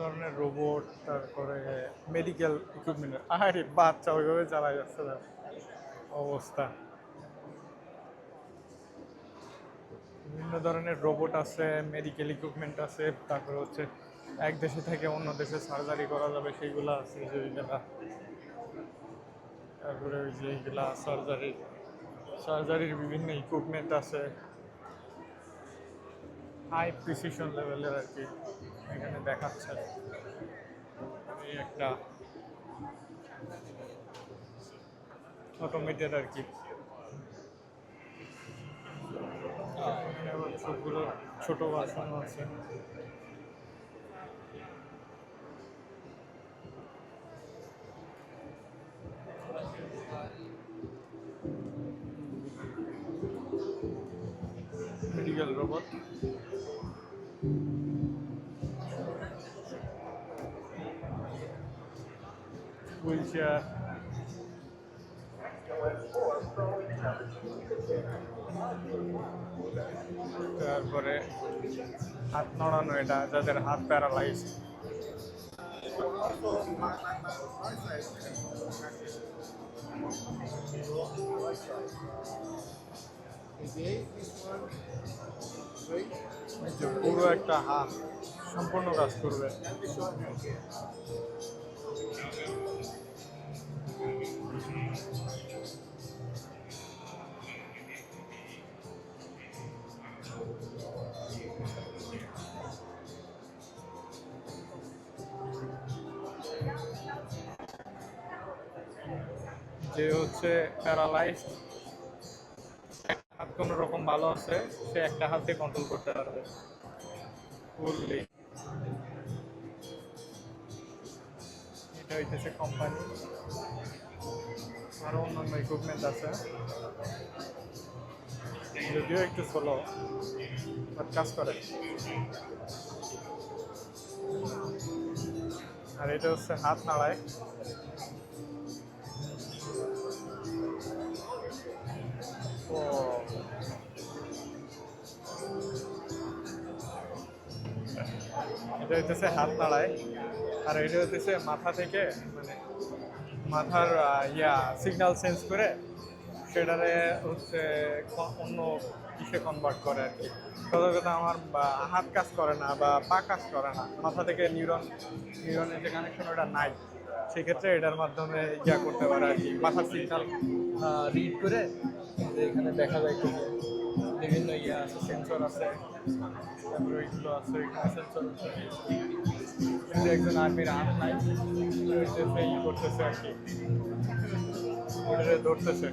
ধরনের রোবট, তারপরে medical equipment. আরে বাচ্চা ওইভাবে চালাই যাচ্ছে না অবস্থা। বিভিন্ন ধরনের রোবট আছে, মেডিকেল ইকুইপমেন্ট আছে, তারপরে হচ্ছে এক দেশে থেকে অন্য দেশে সার্জারি করা যাবে সেইগুলো আছে, যে ওইগুলা। তারপরে ওই যে এইগুলা সার্জারির বিভিন্ন ইকুইপমেন্ট আছে, হাই প্রিসিশন লেভেলের আর কি এখানে দেখাচ্ছে। এই একটা অটোমেটেড আর কি। এখানে আবার সবগুলো ছোট বাসনও আছে। মেডিকেল রোবট, হুইল চেয়ার, তারপরে হাত নড়ানো, এটা যাদের হাত প্যারালাইজ। পুরো একটা হাত সম্পূর্ণ কাজ করবে। যে হচ্ছে প্যারালাইজড, হাত কোনো রকম ভালো আছে, সে একটা হাতে কন্ট্রোল করতে পারবে ফুললি। এটা হইতেছে কোম্পানি, আরো অন্যান্য ইকুইপমেন্ট আছে, যদিও একটু স্লো বাট কাজ করে। আর এটা হচ্ছে হাত নাড়ায়। ও এটা হইতেছে হাত নাড়ায়, আর এটা হইতেছে মাথা থেকে, মানে মাথার সিগন্যাল সেন্স করে সেটারে হচ্ছে অন্য কিসে কনভার্ট করে আর কি। কথা কথা আমার হাত কাজ করে না বা পা কাজ করে না, মাথা থেকে নিউরনের যে কানেকশন ওটা নাই, সেক্ষেত্রে এটার মাধ্যমে করতে পারে আর কি। মাথার সিগন্যাল রিড করে, যে এখানে দেখা যায় কি বিভিন্ন আছে, সেন্সর আছে, তারপরে ওইগুলো আছে, এখানে সেন্সর আছে। কিন্তু একজন আর্মির হাত নাই, করতেছে আর কি, ওটারে ধরতেছে।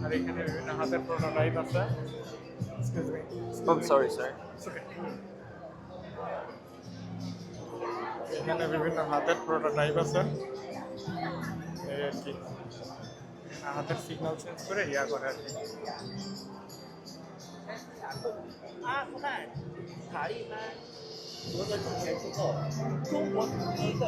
আর এখানে বিভিন্ন হাতের প্রোটোটাইপ আছে। Sorry, sir. এখানে বিভিন্ন হাতের প্রোটোটাইপ আছে, এই আর কি। হাতের সিগন্যাল চেঞ্জ করে করে আর কি।塔利班夺得政权之后，中国统一的